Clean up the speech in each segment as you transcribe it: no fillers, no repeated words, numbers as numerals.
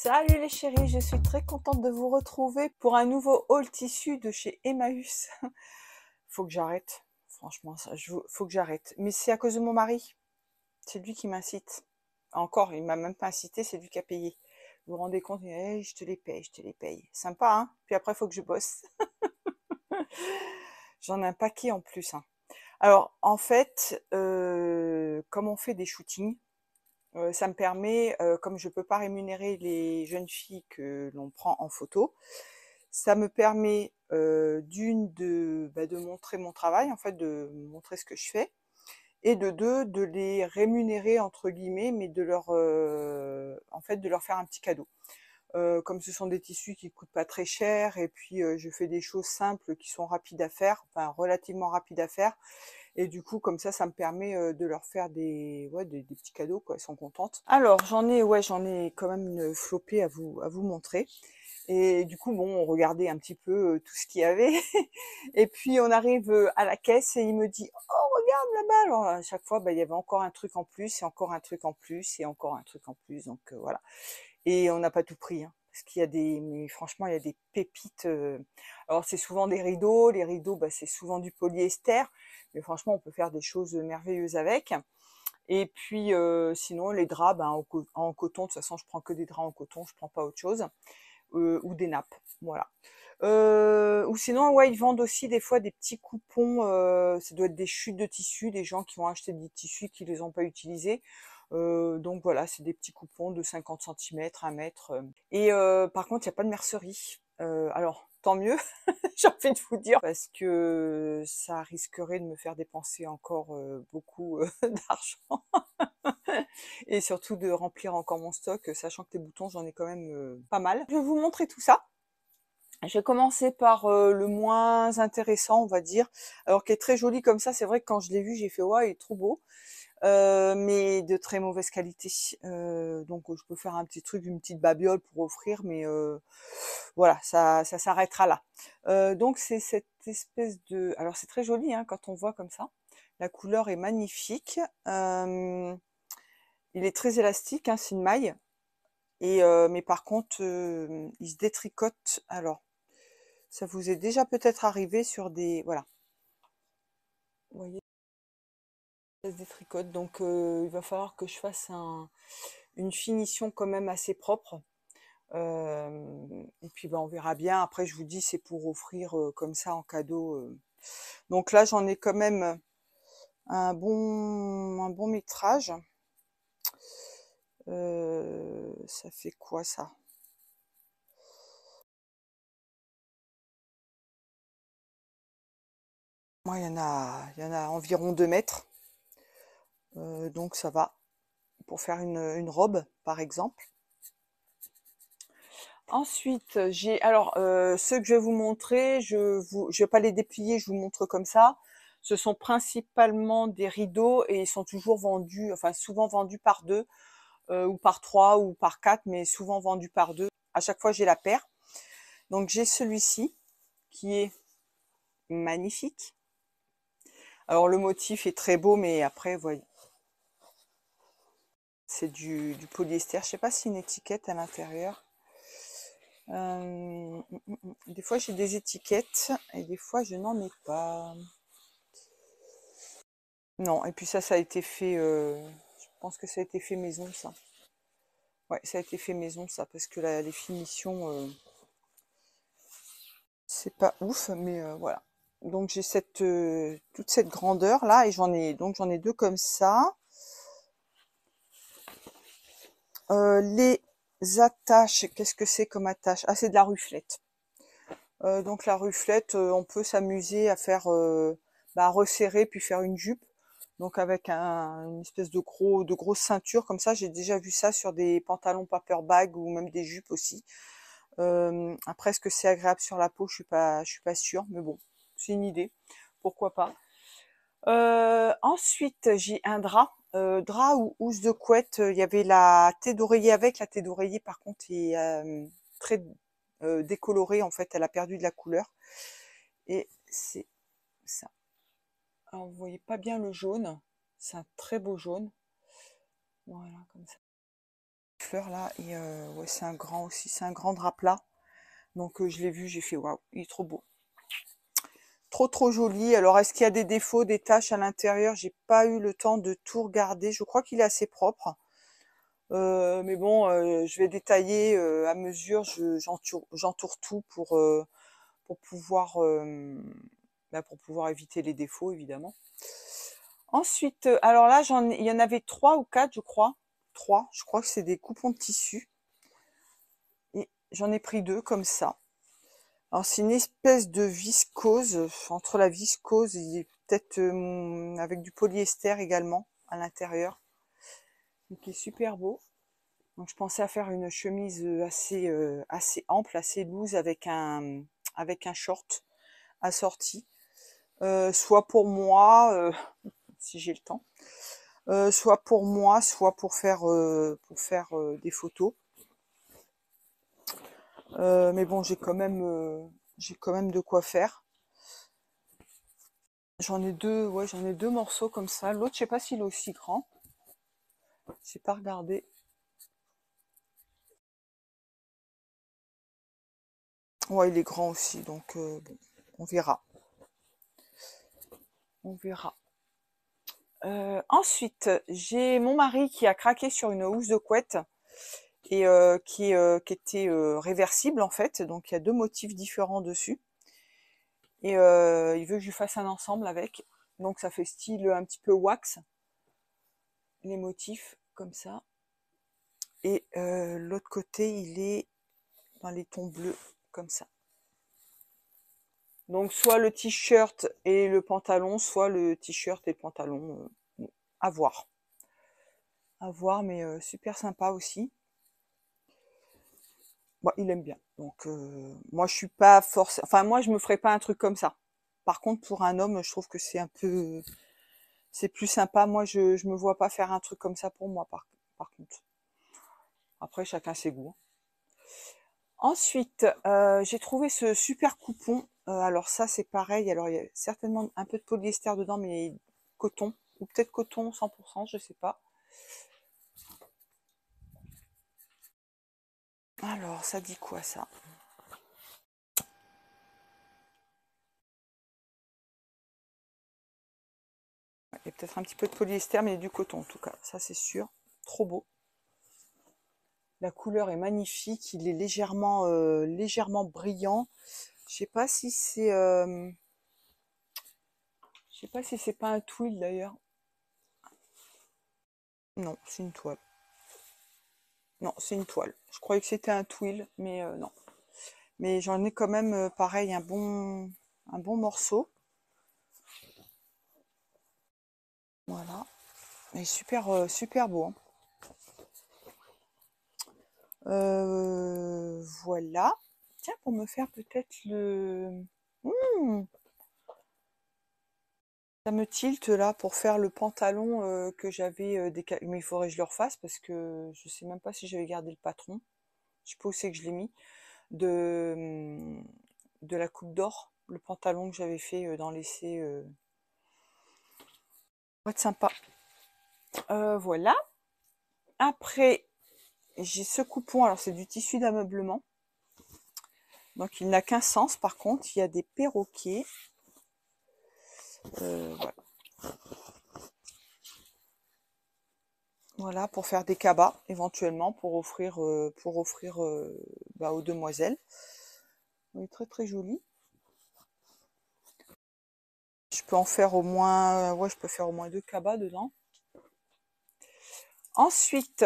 Salut les chéris, je suis très contente de vous retrouver pour un nouveau haul tissu de chez Emmaüs. Faut que j'arrête, franchement, faut que j'arrête. Mais c'est à cause de mon mari, c'est lui qui m'incite. Encore, il m'a même pas incité, c'est lui qui a payé. Vous vous rendez compte? Eh, je te les paye, je te les paye. Sympa, hein? Puis après, il faut que je bosse. J'en ai un paquet en plus, hein. Alors, en fait, comme on fait des shootings, ça me permet, comme je peux pas rémunérer les jeunes filles que l'on prend en photo, ça me permet de montrer mon travail, en fait, de montrer ce que je fais, et de deux, de les rémunérer entre guillemets, mais de leur, en fait, de leur faire un petit cadeau. Comme ce sont des tissus qui coûtent pas très cher, et puis je fais des choses simples qui sont rapides à faire, enfin relativement rapides à faire, et du coup, comme ça me permet de leur faire des petits cadeaux, quoi. Elles sont contentes. Alors, j'en ai quand même une flopée à vous montrer. Et du coup, bon, on regardait un petit peu tout ce qu'il y avait. Et puis, on arrive à la caisse et il me dit, oh, regarde là-bas. Alors, à chaque fois, bah, il y avait encore un truc en plus, et encore un truc en plus, et encore un truc en plus. Donc, voilà. Et on n'a pas tout pris, hein, parce qu'il y a mais franchement, il y a des pépites. Alors, c'est souvent des rideaux. Les rideaux, bah, c'est souvent du polyester. Mais franchement, on peut faire des choses merveilleuses avec. Et puis, sinon, les draps, ben, en coton. De toute façon, je prends que des draps en coton. Je prends pas autre chose. Ou des nappes. Voilà. Ou sinon, ouais, ils vendent aussi des fois des petits coupons. Ça doit être des chutes de tissus, des gens qui ont acheté des tissus qui les ont pas utilisés. Donc voilà, c'est des petits coupons de 50 centimètres, 1 mètre. Et par contre, il n'y a pas de mercerie. Alors, tant mieux, j'ai envie de vous dire, parce que ça risquerait de me faire dépenser encore beaucoup d'argent. Et surtout de remplir encore mon stock, sachant que les boutons, j'en ai quand même pas mal. Je vais vous montrer tout ça. Je vais commencer par le moins intéressant, on va dire, alors qui est très joli comme ça. C'est vrai que quand je l'ai vu, j'ai fait ouais, il est trop beau, mais de très mauvaise qualité. Donc je peux faire un petit truc, une petite babiole pour offrir, mais voilà, ça s'arrêtera là. Donc c'est cette espèce de, alors c'est très joli hein, quand on voit comme ça. La couleur est magnifique. Il est très élastique, hein, c'est une maille. Et mais par contre, il se détricote. Alors, ça vous est déjà peut-être arrivé sur des, voilà, vous voyez, ça se détricote. Donc, il va falloir que je fasse une finition quand même assez propre. Et puis, ben, on verra bien. Après, je vous dis, c'est pour offrir comme ça en cadeau. Donc là, j'en ai quand même un bon métrage. Ça fait quoi ça? Moi, il y en a environ 2 mètres. Donc ça va pour faire une robe, par exemple. Ensuite, j'ai alors ceux que je vais vous montrer, je vais pas les déplier, je vous montre comme ça. Ce sont principalement des rideaux et ils sont toujours vendus, enfin souvent vendus par deux, ou par trois ou par quatre, mais souvent vendus par deux. À chaque fois, j'ai la paire. Donc j'ai celui-ci qui est magnifique. Alors le motif est très beau, mais après, vous voyez, c'est du polyester. Je sais pas si une étiquette à l'intérieur. Des fois j'ai des étiquettes et des fois je n'en ai pas. Non, et puis ça a été fait, je pense que ça a été fait maison, ça. Ouais, ça a été fait maison, ça, parce que les finitions, c'est pas ouf, mais voilà. Donc j'ai toute cette grandeur là, et j'en ai deux comme ça. Les attaches, qu'est-ce que c'est comme attache? Ah, c'est de la ruflette. Donc la ruflette, on peut s'amuser à faire, resserrer puis faire une jupe. Donc avec une espèce de grosse ceinture comme ça. J'ai déjà vu ça sur des pantalons paperbag ou même des jupes aussi. Après, est-ce que c'est agréable sur la peau? Je suis pas sûre, mais bon, c'est une idée. Pourquoi pas. Ensuite, j'ai un drap. Drap ou housse de couette. Il y avait la tête d'oreiller avec. La tête d'oreiller, par contre, est très décolorée. En fait, elle a perdu de la couleur. Et c'est ça. Alors, vous voyez pas bien le jaune. C'est un très beau jaune. Voilà, comme ça. fleurs là. Et ouais, c'est un grand aussi, c'est un grand drap plat. Donc je l'ai vu, j'ai fait waouh, il est trop beau. Trop joli. Alors est-ce qu'il y a des défauts, des taches à l'intérieur? J'ai pas eu le temps de tout regarder. Je crois qu'il est assez propre. Mais bon, je vais détailler à mesure. J'entoure tout pour pouvoir pour pouvoir éviter les défauts évidemment. Ensuite, alors là, il y en avait 3 ou 4, je crois. 3, je crois que c'est des coupons de tissu. Et j'en ai pris 2 comme ça. Alors c'est une espèce de viscose, entre la viscose et peut-être avec du polyester également à l'intérieur, qui est super beau. Donc je pensais à faire une chemise assez ample, assez loose avec un short assorti, soit pour moi, si j'ai le temps, soit pour moi, soit pour faire des photos. Mais bon, j'ai quand même de quoi faire. J'en ai 2, ouais, j'en ai 2 morceaux comme ça. L'autre, je sais pas s'il est aussi grand. J'ai pas regardé. Ouais, il est grand aussi, donc bon, on verra. On verra. Ensuite, j'ai mon mari qui a craqué sur une housse de couette et qui était réversible en fait. Donc il y a 2 motifs différents dessus. Et il veut que je lui fasse un ensemble avec. Donc ça fait style un petit peu wax. Les motifs comme ça. Et l'autre côté, il est dans les tons bleus comme ça. Donc soit le t-shirt et le pantalon, soit le t-shirt et le pantalon. À voir. À voir, mais super sympa aussi. Bon, il aime bien. Donc moi je suis pas forcément. Enfin moi je me ferais pas un truc comme ça. Par contre pour un homme, je trouve que c'est plus sympa. Moi je me vois pas faire un truc comme ça pour moi par contre. Après chacun ses goûts. Ensuite, j'ai trouvé ce super coupon. Alors ça c'est pareil. Alors il y a certainement un peu de polyester dedans, mais coton ou peut-être coton 100%, je sais pas. Alors ça dit quoi ça? Il y a peut-être un petit peu de polyester, mais il y a du coton en tout cas, ça c'est sûr. Trop beau. La couleur est magnifique, il est légèrement brillant. Je sais pas si c'est, je sais pas si c'est pas un twill d'ailleurs. Non, c'est une toile. Non, c'est une toile. Je croyais que c'était un twill, mais non. Mais j'en ai quand même, pareil, un bon morceau. Voilà. Et super beau. Hein. Voilà. Tiens, pour me faire peut-être le... Ça me tilte là pour faire le pantalon que j'avais décalé. Mais il faudrait que je le refasse parce que je sais même pas si j'avais gardé le patron. Je sais pas où c'est que je l'ai mis. De la Coupe d'Or. Le pantalon que j'avais fait dans l'essai. Va être sympa. Voilà. Après, j'ai ce coupon. Alors c'est du tissu d'ameublement. Donc il n'a qu'un sens par contre. Il y a des perroquets. Voilà. Voilà, pour faire des cabas, éventuellement, pour offrir aux demoiselles. Il est très joli. Je peux en faire au moins, ouais, je peux faire au moins 2 cabas dedans. Ensuite,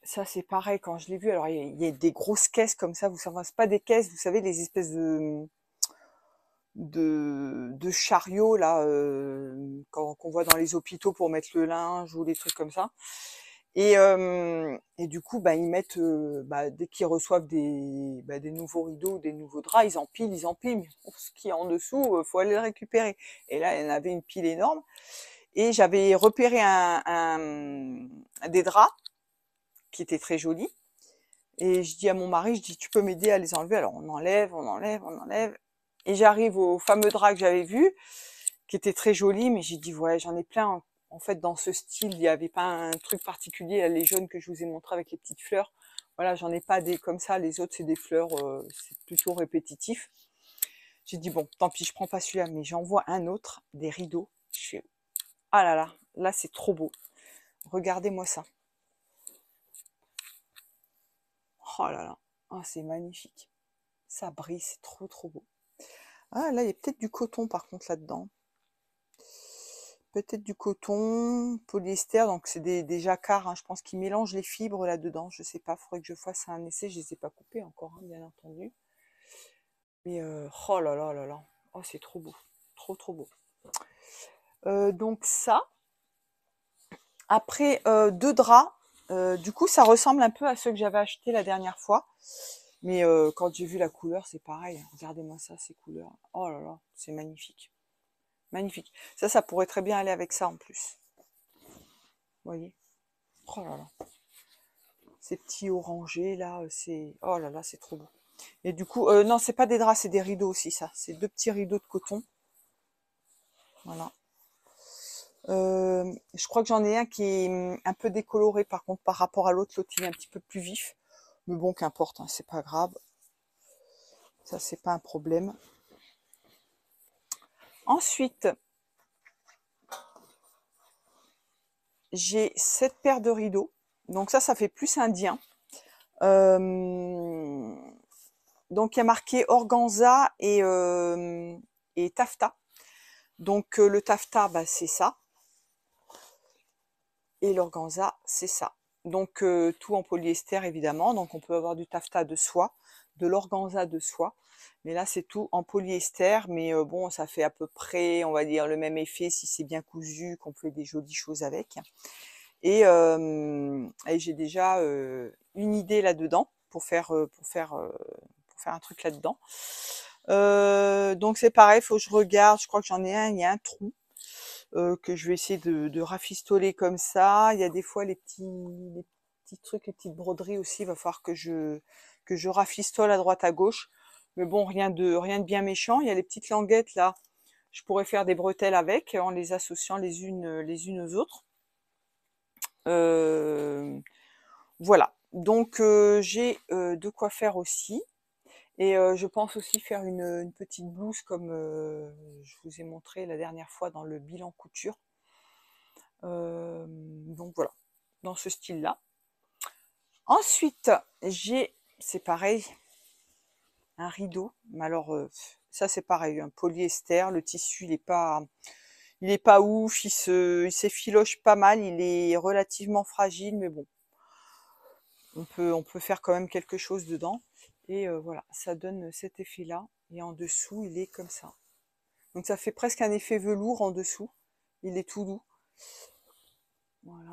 ça c'est pareil quand je l'ai vu. Alors il y a des grosses caisses comme ça. Vous savez, c'est pas des caisses, vous savez, les espèces de chariots là qu'on voit dans les hôpitaux pour mettre le linge ou des trucs comme ça. Et du coup, bah, ils mettent, dès qu'ils reçoivent des nouveaux rideaux, des nouveaux draps, ils empilent. Mais ce qui est en dessous, faut aller le récupérer. Et là, il y en avait une pile énorme. Et j'avais repéré des draps qui étaient très jolis. Et je dis à mon mari, je dis, tu peux m'aider à les enlever? Alors on enlève. Et j'arrive au fameux drap que j'avais vu, qui était très joli, mais j'ai dit, ouais, j'en ai plein en fait, dans ce style, il n'y avait pas un truc particulier. Les jaunes que je vous ai montré avec les petites fleurs, voilà, j'en ai pas des comme ça. Les autres, c'est des fleurs, c'est plutôt répétitif. J'ai dit, bon, tant pis, je prends pas celui-là, mais j'en vois un autre, des rideaux. Je fais, ah là, c'est trop beau. Regardez-moi ça. Oh là là, ah, c'est magnifique. Ça brille, c'est trop trop beau. Ah là, il y a peut-être du coton par contre là-dedans. Peut-être du coton, polyester, donc c'est des jacquards, hein, je pense qu'ils mélangent les fibres là-dedans. Je sais pas, faudrait que je fasse un essai, je les ai pas coupés encore, hein, bien entendu. Mais oh là là là là, oh c'est trop beau, trop trop beau. Donc ça, après deux draps, du coup ça ressemble un peu à ceux que j'avais achetés la dernière fois. Mais quand j'ai vu la couleur, c'est pareil. Regardez-moi ça, ces couleurs. Oh là là, c'est magnifique. Magnifique. Ça pourrait très bien aller avec ça en plus. Vous voyez? Oh là là. Ces petits orangés là, c'est... Oh là là, c'est trop beau. Et du coup, non, c'est pas des draps, c'est des rideaux aussi, ça. C'est deux petits rideaux de coton. Voilà. Je crois que j'en ai un qui est un peu décoloré par contre par rapport à l'autre. L'autre, il est un petit peu plus vif. Mais bon, qu'importe, hein, c'est pas grave. Ça, c'est pas un problème. Ensuite, j'ai cette paire de rideaux. Donc ça fait plus indien. Donc il y a marqué organza et taffetas. Donc le taffetas, bah, c'est ça. Et l'organza, c'est ça. Donc tout en polyester évidemment. Donc on peut avoir du taffetas de soie, de l'organza de soie. Mais là c'est tout en polyester. Mais bon, ça fait à peu près, on va dire, le même effet si c'est bien cousu, qu'on fait des jolies choses avec. Et j'ai déjà une idée là-dedans pour faire un truc là-dedans. Donc c'est pareil, faut que je regarde. Je crois que j'en ai un, il y a un trou que je vais essayer de rafistoler comme ça. Il y a des fois les petits trucs, les petites broderies aussi. Il va falloir que je rafistole à droite à gauche. Mais bon, rien de bien méchant. Il y a les petites languettes là. Je pourrais faire des bretelles avec en les associant les unes aux autres. Voilà. Donc j'ai de quoi faire aussi. Et je pense aussi faire une petite blouse comme je vous ai montré la dernière fois dans le bilan couture. Donc voilà, dans ce style-là. Ensuite, c'est pareil, un rideau. Mais alors, ça c'est pareil, un polyester. Le tissu, il est pas ouf, il s'effiloche pas mal, il est relativement fragile, mais bon, on peut faire quand même quelque chose dedans. Et voilà, ça donne cet effet-là. Et en dessous, il est comme ça. Donc ça fait presque un effet velours en dessous. Il est tout doux. Voilà.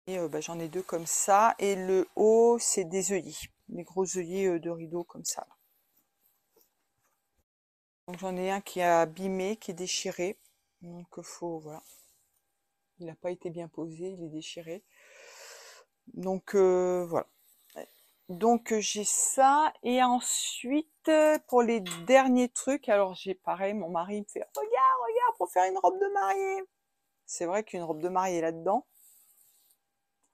Et bah, j'en ai deux comme ça. Et le haut, c'est des œillets. Des gros œillets de rideau comme ça. Donc j'en ai un qui est abîmé, qui est déchiré. Donc voilà. Il n'a pas été bien posé, il est déchiré. Donc voilà. Donc j'ai ça. Et ensuite, pour les derniers trucs, alors j'ai pareil, mon mari me fait regarde, pour faire une robe de mariée. C'est vrai qu'une robe de mariée là-dedans,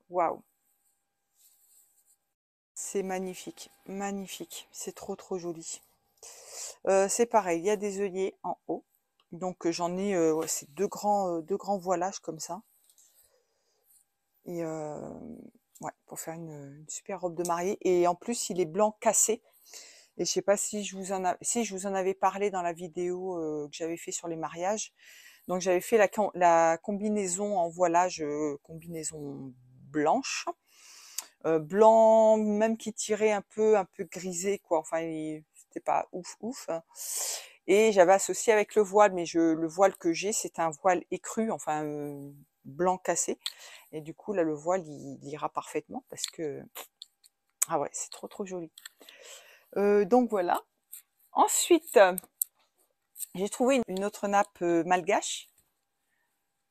waouh, c'est magnifique, magnifique, c'est trop trop joli. C'est pareil, il y a des œillets en haut, donc j'en ai, ouais, c'est deux grands voilages comme ça. Et ouais, pour faire une super robe de mariée. Et en plus, il est blanc cassé. Et je sais pas si je vous en avais parlé dans la vidéo que j'avais fait sur les mariages. Donc j'avais fait la combinaison en voilage, combinaison blanche. Blanc, même qui tirait un peu grisé, quoi. Enfin, c'était pas ouf. Et j'avais associé avec le voile, mais le voile que j'ai, c'est un voile écru, enfin blanc cassé. Et du coup, là, le voile, il ira parfaitement parce que, ah ouais, c'est trop trop joli. Donc voilà. Ensuite, j'ai trouvé une autre nappe malgache,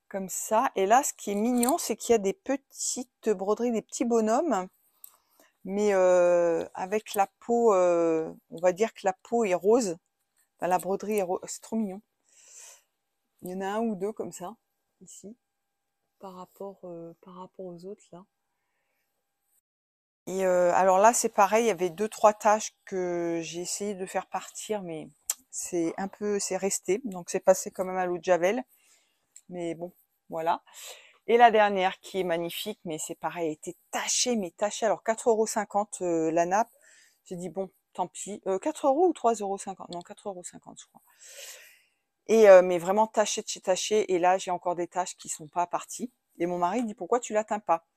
comme ça. Et là, ce qui est mignon, c'est qu'il y a des petites broderies, des petits bonhommes, mais avec la peau, on va dire que la peau est rose. Enfin, la broderie est rose, c'est trop mignon. Il y en a un ou deux comme ça. ici, par rapport aux autres, là. Et alors là, c'est pareil, il y avait 2-3 taches que j'ai essayé de faire partir, mais c'est resté. Donc c'est passé quand même à l'eau de Javel. Mais bon, voilà. Et la dernière qui est magnifique, mais c'est pareil, elle était tachée, mais tachée. Alors 4,50 € la nappe. J'ai dit bon, tant pis. 4 € ou 3,50 €? Non, 4,50 € je crois. Et mais vraiment tachée de chez tachée. Et là, j'ai encore des taches qui sont pas parties. Et mon mari dit pourquoi tu la teins pas?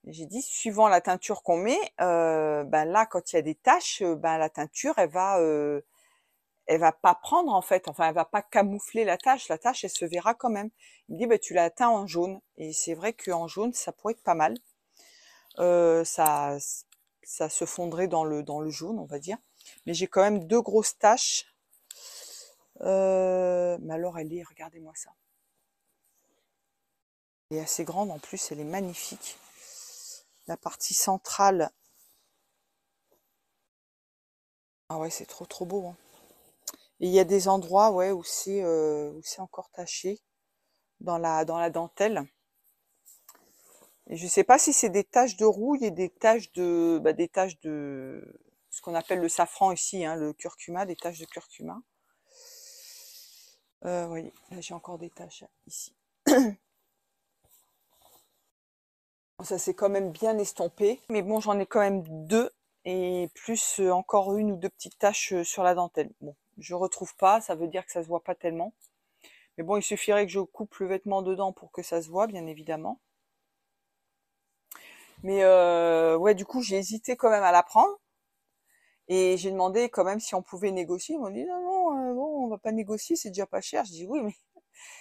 J'ai dit suivant la teinture qu'on met, ben là quand il y a des taches, ben la teinture elle va pas prendre en fait, enfin elle va pas camoufler la tache elle se verra quand même. Il me dit: «Bah tu la teins en jaune» et c'est vrai qu'en jaune ça pourrait être pas mal. Ça ça se fondrait dans le jaune on va dire. Mais j'ai quand même 2 grosses taches. Mais alors regardez-moi ça. Elle est assez grande en plus, elle est magnifique. La partie centrale. Ah ouais, c'est trop beau, hein. Et il y a des endroits, ouais, où c'est encore taché dans la dentelle. Et je sais pas si c'est des taches de rouille et des taches de ce qu'on appelle le safran ici, hein, le curcuma, des taches de curcuma. Oui, là j'ai encore des taches ici. Ça s'est quand même bien estompé, mais bon, j'en ai quand même 2 et plus encore 1 ou 2 petites taches sur la dentelle. Bon, je retrouve pas, ça veut dire que ça se voit pas tellement. Mais bon, il suffirait que je coupe le vêtement dedans pour que ça se voit, bien évidemment. Mais ouais, du coup, j'ai hésité quand même à la prendre. Et j'ai demandé quand même si on pouvait négocier. Ils m'ont dit non, non, bon, on va pas négocier, c'est déjà pas cher. Je dis oui, mais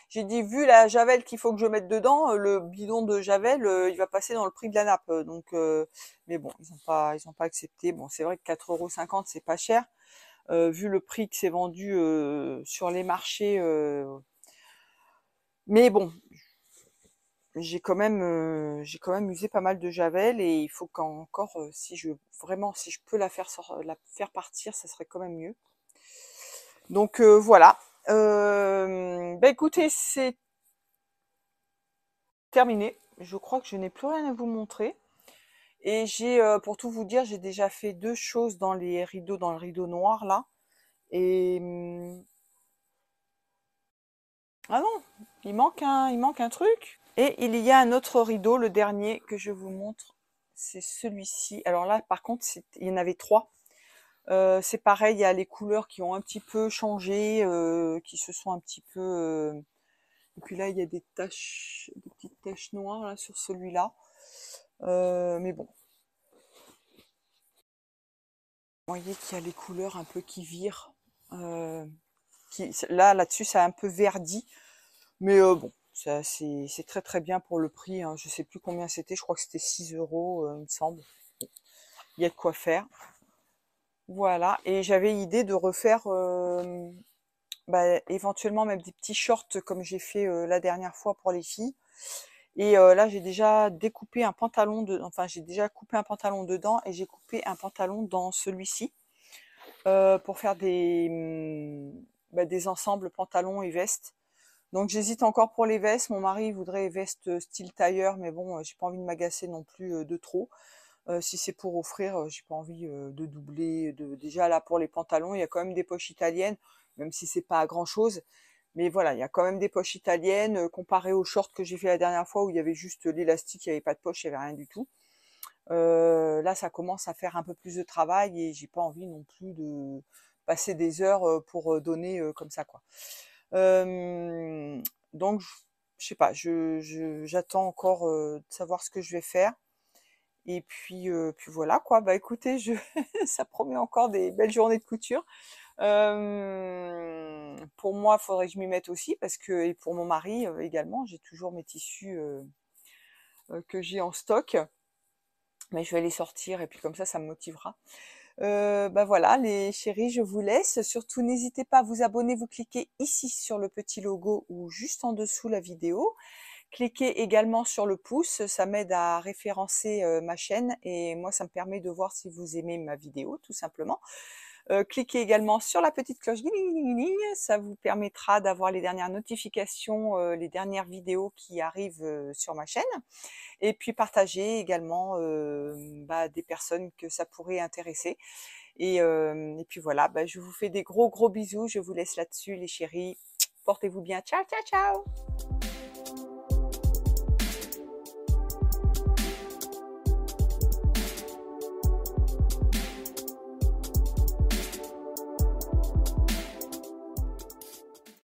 j'ai dit vu la javel qu'il faut que je mette dedans, le bidon de javel, il va passer dans le prix de la nappe. Donc, mais bon, ils ont pas accepté. Bon, c'est vrai que 4,50 € c'est pas cher. Vu le prix que c'est vendu sur les marchés. Mais bon, j'ai quand même usé pas mal de javel et il faut qu'encore si je peux la faire partir, ça serait quand même mieux. Donc voilà. Bah écoutez, c'est terminé. Je crois que je n'ai plus rien à vous montrer. Et pour tout vous dire, j'ai déjà fait 2 choses dans les rideaux, dans le rideau noir là. Et ah non, il manque un truc. Et il y a un autre rideau, le dernier que je vous montre, c'est celui-ci. Alors là, par contre, il y en avait 3. C'est pareil, il y a les couleurs qui ont un petit peu changé, qui se sont un petit peu. Et puis là, il y a des petites taches noires là sur celui-là. Mais bon, vous voyez qu'il y a les couleurs un peu qui virent. Euh, là-dessus, ça a un peu verdi. Mais bon, c'est très très bien pour le prix, hein. Je sais plus combien c'était, je crois que c'était 6 €, il me semble. Il y a de quoi faire. Voilà, et j'avais idée de refaire éventuellement même des petits shorts comme j'ai fait la dernière fois pour les filles. Et là, j'ai déjà découpé un pantalon enfin j'ai déjà coupé un pantalon dedans et j'ai coupé un pantalon dans celui-ci pour faire des ensembles pantalons et vestes. Donc j'hésite encore pour les vestes. Mon mari voudrait vestes style tailleur, mais bon, j'ai pas envie de m'agacer non plus de trop. Si c'est pour offrir, j'ai pas envie de doubler. Déjà là pour les pantalons, il y a quand même des poches italiennes, même si c'est pas à grand chose. Mais voilà, il y a quand même des poches italiennes comparé aux shorts que j'ai fait la dernière fois où il y avait juste l'élastique, il n'y avait pas de poche, il n'y avait rien du tout. Là, ça commence à faire un peu plus de travail et j'ai pas envie non plus de passer des heures pour donner comme ça, quoi. Donc, je sais pas, j'attends encore de savoir ce que je vais faire. Et puis voilà quoi. Bah écoutez, ça promet encore des belles journées de couture. Pour moi, il faudrait que je m'y mette aussi parce que et pour mon mari également, j'ai toujours mes tissus que j'ai en stock. Mais je vais les sortir et puis comme ça me motivera. Bah voilà, les chéris, je vous laisse. Surtout, n'hésitez pas à vous abonner. Vous cliquez ici sur le petit logo ou juste en dessous la vidéo. Cliquez également sur le pouce, ça m'aide à référencer ma chaîne et moi ça me permet de voir si vous aimez ma vidéo tout simplement. Cliquez également sur la petite cloche, ça vous permettra d'avoir les dernières notifications, les dernières vidéos qui arrivent sur ma chaîne. Et puis partagez également des personnes que ça pourrait intéresser. Et puis voilà, je vous fais des gros bisous, je vous laisse là-dessus les chéris. Portez-vous bien, ciao ciao ciao.